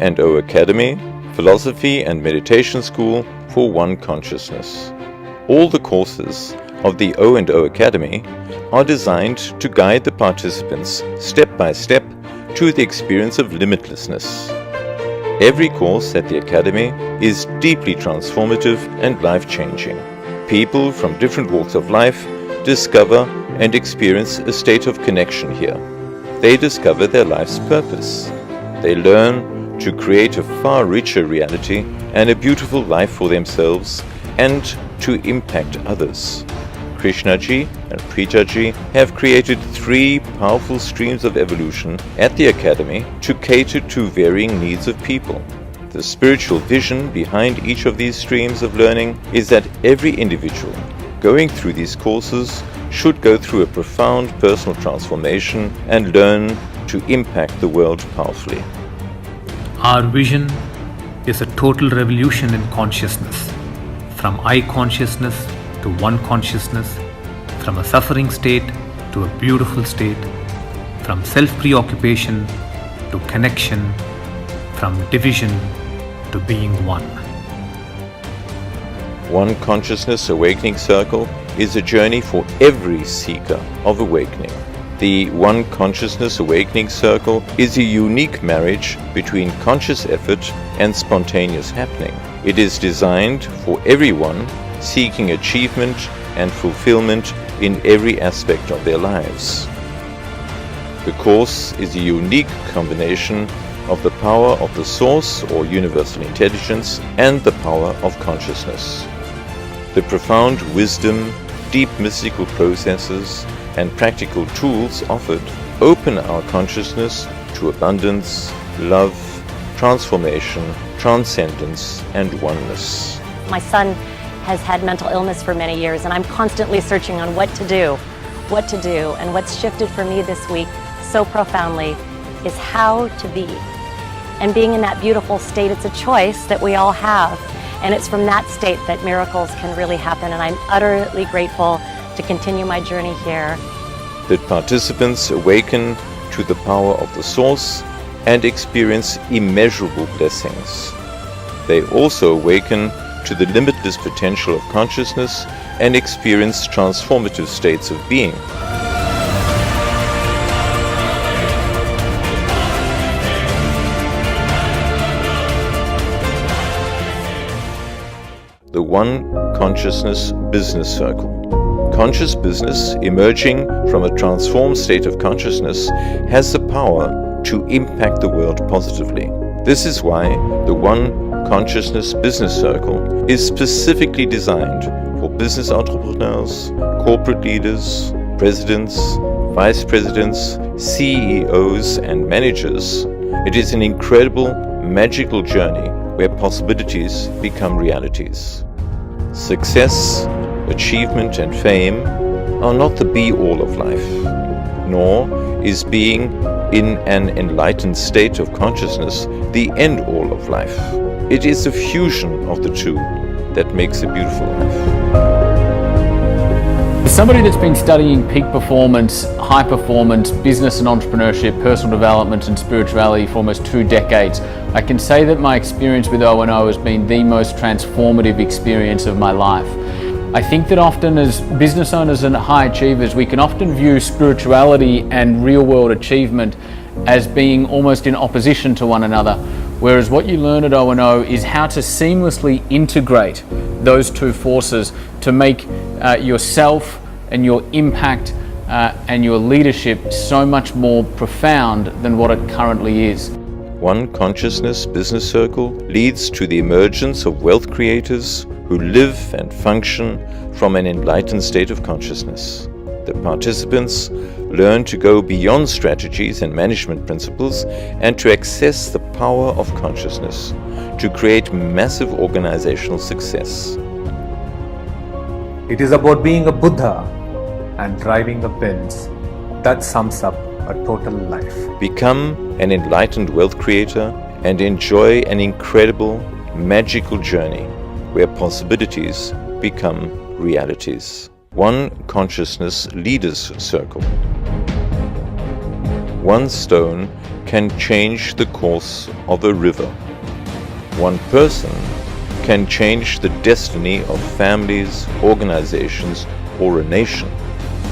O&O Academy, Philosophy and Meditation School for One Consciousness. All the courses of the O&O Academy are designed to guide the participants step by step to the experience of limitlessness. Every course at the Academy is deeply transformative and life-changing. People from different walks of life discover and experience a state of connection here. They discover their life's purpose. They learn to create a far richer reality and a beautiful life for themselves and to impact others. Krishnaji and Pritaji have created 3 powerful streams of evolution at the Academy to cater to varying needs of people. The spiritual vision behind each of these streams of learning is that every individual going through these courses should go through a profound personal transformation and learn to impact the world powerfully. Our vision is a total revolution in consciousness, from I consciousness to one consciousness, from a suffering state to a beautiful state, from self-preoccupation to connection, from division to being one. One Consciousness Awakening Circle is a journey for every seeker of awakening. The One Consciousness Awakening Circle is a unique marriage between conscious effort and spontaneous happening. It is designed for everyone seeking achievement and fulfillment in every aspect of their lives. The course is a unique combination of the power of the Source or Universal Intelligence and the power of consciousness. The profound wisdom, deep mystical processes, and practical tools offered open our consciousness to abundance, love, transformation, transcendence, and oneness. My son has had mental illness for many years, and I'm constantly searching on what to do. And what's shifted for me this week so profoundly is how to be. And being in that beautiful state, it's a choice that we all have. And it's from that state that miracles can really happen. And I'm utterly grateful to continue my journey here. That participants awaken to the power of the Source and experience immeasurable blessings. They also awaken to the limitless potential of consciousness and experience transformative states of being. The One Consciousness Business Circle. Conscious business emerging from a transformed state of consciousness has the power to impact the world positively. This is why the One Consciousness Business Circle is specifically designed for business entrepreneurs, corporate leaders, presidents, vice presidents, CEOs, and managers. It is an incredible, magical journey where possibilities become realities. Success, achievement, and fame are not the be-all of life, nor is being in an enlightened state of consciousness the end-all of life. It is the fusion of the two that makes a beautiful life. As somebody that's been studying peak performance, high performance, business and entrepreneurship, personal development and spirituality for almost 2 decades, I can say that my experience with O&O has been the most transformative experience of my life. I think that often as business owners and high achievers, we can often view spirituality and real world achievement as being almost in opposition to one another. Whereas what you learn at O&O is how to seamlessly integrate those 2 forces to make yourself and your impact and your leadership so much more profound than what it currently is. One Consciousness Business Circle leads to the emergence of wealth creators who live and function from an enlightened state of consciousness. The participants learn to go beyond strategies and management principles and to access the power of consciousness to create massive organizational success. It is about being a Buddha and driving a Benz. That sums up a total life. Become an enlightened wealth creator and enjoy an incredible, magical journey where possibilities become realities. One Consciousness Leaders Circle. one stone can change the course of a river. One person can change the destiny of families, organizations, or a nation.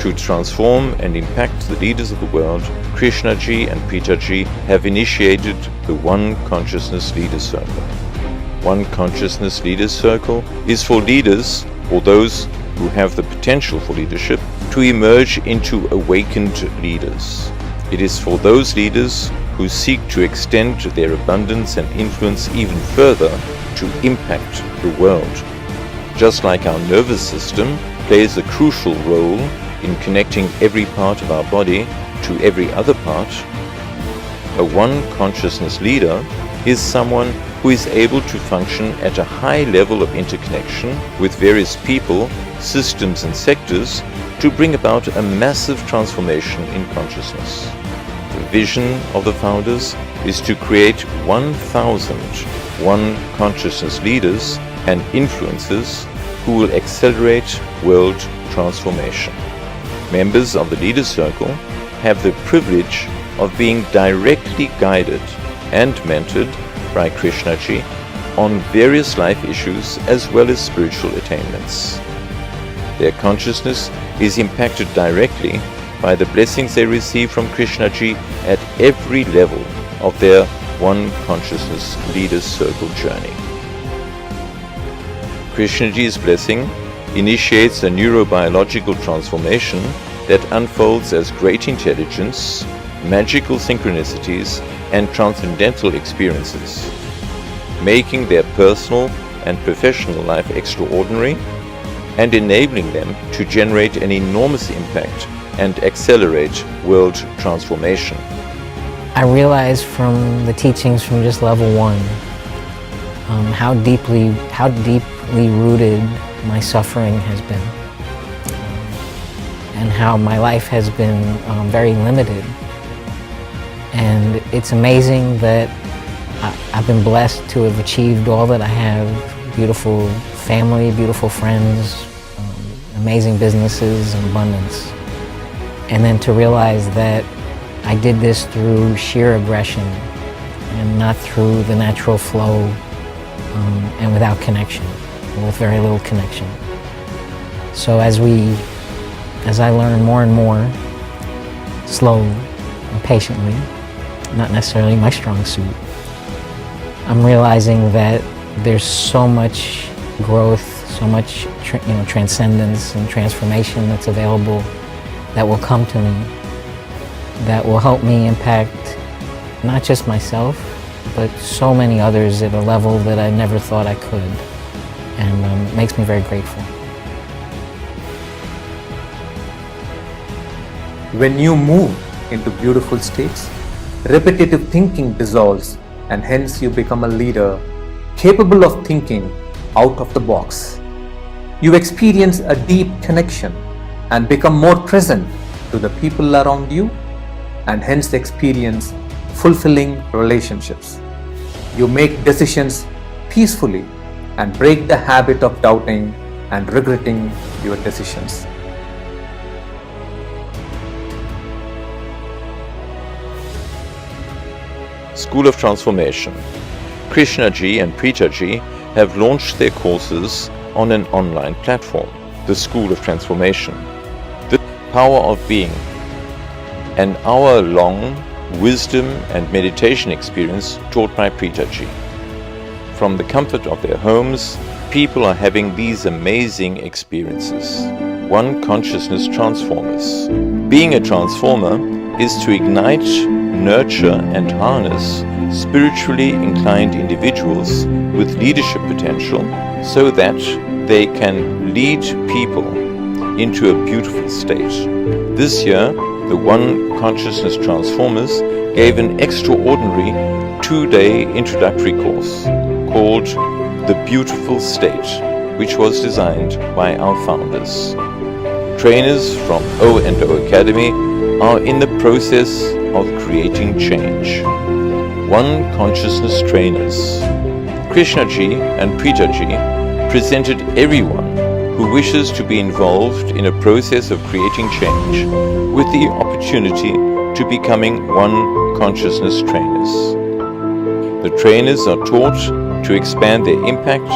To transform and impact the leaders of the world, Krishnaji and Pitaji have initiated the One Consciousness Leaders Circle. One Consciousness Leaders Circle is for leaders or those who have the potential for leadership to emerge into awakened leaders. It is for those leaders who seek to extend their abundance and influence even further to impact the world. Just like our nervous system plays a crucial role in connecting every part of our body to every other part, a One Consciousness leader is someone who is able to function at a high level of interconnection with various people, systems and sectors to bring about a massive transformation in consciousness. The vision of the founders is to create 1,000 One Consciousness leaders and influencers who will accelerate world transformation. Members of the Leaders Circle have the privilege of being directly guided and mentored by Krishnaji on various life issues as well as spiritual attainments. Their consciousness is impacted directly by the blessings they receive from Krishnaji at every level of their One Consciousness Leaders Circle journey. Krishnaji's blessing initiates a neurobiological transformation that unfolds as great intelligence, magical synchronicities, and transcendental experiences, making their personal and professional life extraordinary and enabling them to generate an enormous impact and accelerate world transformation. I realized from the teachings from just level 1 how deeply rooted my suffering has been, and how my life has been very limited. And it's amazing that I've been blessed to have achieved all that I have: beautiful family, beautiful friends, amazing businesses, and abundance. And then to realize that I did this through sheer aggression and not through the natural flow, and without connection, with very little connection. So as I learn more and more, slowly and patiently, not necessarily my strong suit, I'm realizing that there's so much growth, so much transcendence and transformation that's available that will come to me, that will help me impact not just myself, but so many others at a level that I never thought I could, and makes me very grateful. When you move into beautiful states, repetitive thinking dissolves, and hence you become a leader capable of thinking out of the box. You experience a deep connection and become more present to the people around you, and hence experience fulfilling relationships. You make decisions peacefully and break the habit of doubting and regretting your decisions. School of Transformation. Krishnaji and Pritaji have launched their courses on an online platform, the School of Transformation. The Power of Being, an hour-long wisdom and meditation experience taught by Pritaji. From the comfort of their homes, people are having these amazing experiences. One Consciousness Transformers. Being a transformer is to ignite, nurture and harness spiritually inclined individuals with leadership potential so that they can lead people into a beautiful state. This year, the One Consciousness Transformers gave an extraordinary 2-day introductory course called The Beautiful State, which was designed by our founders. Trainers from O&O Academy are in the process of creating change. One Consciousness Trainers. Krishnaji and Pritaji presented everyone who wishes to be involved in a process of creating change with the opportunity to becoming one consciousness trainers. The trainers are taught to expand their impact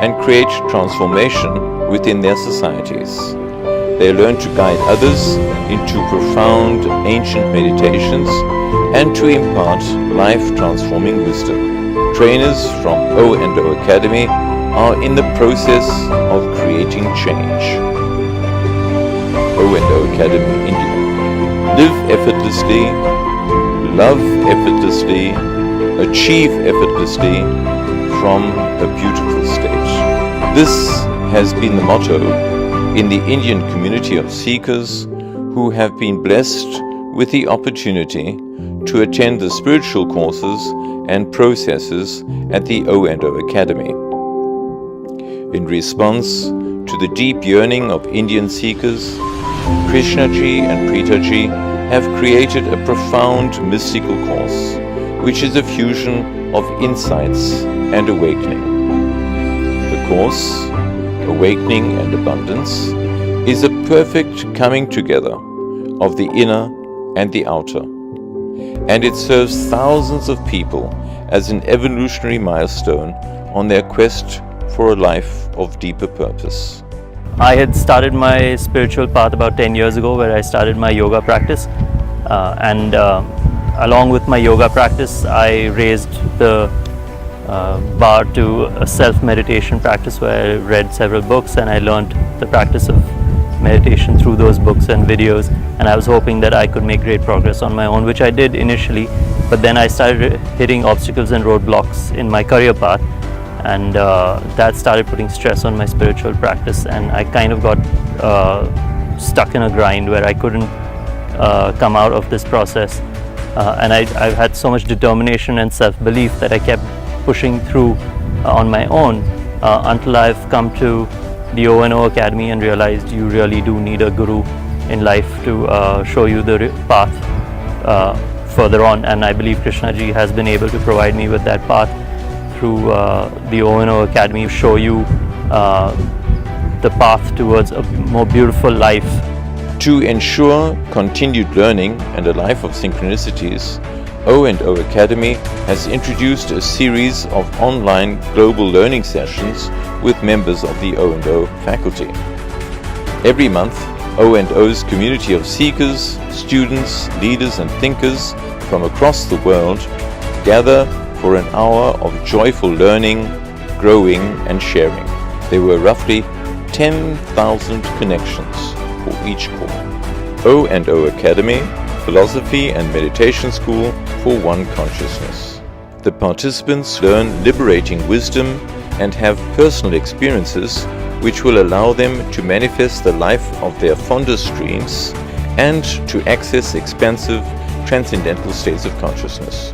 and create transformation within their societies. They learn to guide others into profound ancient meditations and to impart life-transforming wisdom. Trainers from O&O Academy are in the process of creating change. O&O Academy, India. Live effortlessly, love effortlessly, achieve effortlessly from a beautiful state. This has been the motto in the Indian community of seekers who have been blessed with the opportunity to attend the spiritual courses and processes at the O&O Academy. In response to the deep yearning of Indian seekers, Krishnaji and Preetaji have created a profound mystical course, which is a fusion of insights and awakening. The course, Awakening and Abundance, is a perfect coming together of the inner and the outer, and it serves thousands of people as an evolutionary milestone on their quest for a life of deeper purpose. I had started my spiritual path about 10 years ago, where I started my yoga practice, and along with my yoga practice I raised the bar to a self-meditation practice, where I read several books and I learned the practice of meditation through those books and videos, and I was hoping that I could make great progress on my own, which I did initially, but then I started hitting obstacles and roadblocks in my career path, and that started putting stress on my spiritual practice, and I kind of got stuck in a grind where I couldn't come out of this process, and I've had so much determination and self-belief that I kept pushing through on my own until I've come to the O&O Academy and realized you really do need a guru in life to show you the path further on, and I believe Krishnaji has been able to provide me with that path through the O&O Academy, show you the path towards a more beautiful life. To ensure continued learning and a life of synchronicities, O&O Academy has introduced a series of online global learning sessions with members of the O&O faculty. Every month, O&O's community of seekers, students, leaders and thinkers from across the world gather for an hour of joyful learning, growing and sharing. There were roughly 10,000 connections for each core. O&O Academy, Philosophy and Meditation School for One Consciousness. The participants learn liberating wisdom and have personal experiences which will allow them to manifest the life of their fondest dreams and to access expansive, transcendental states of consciousness.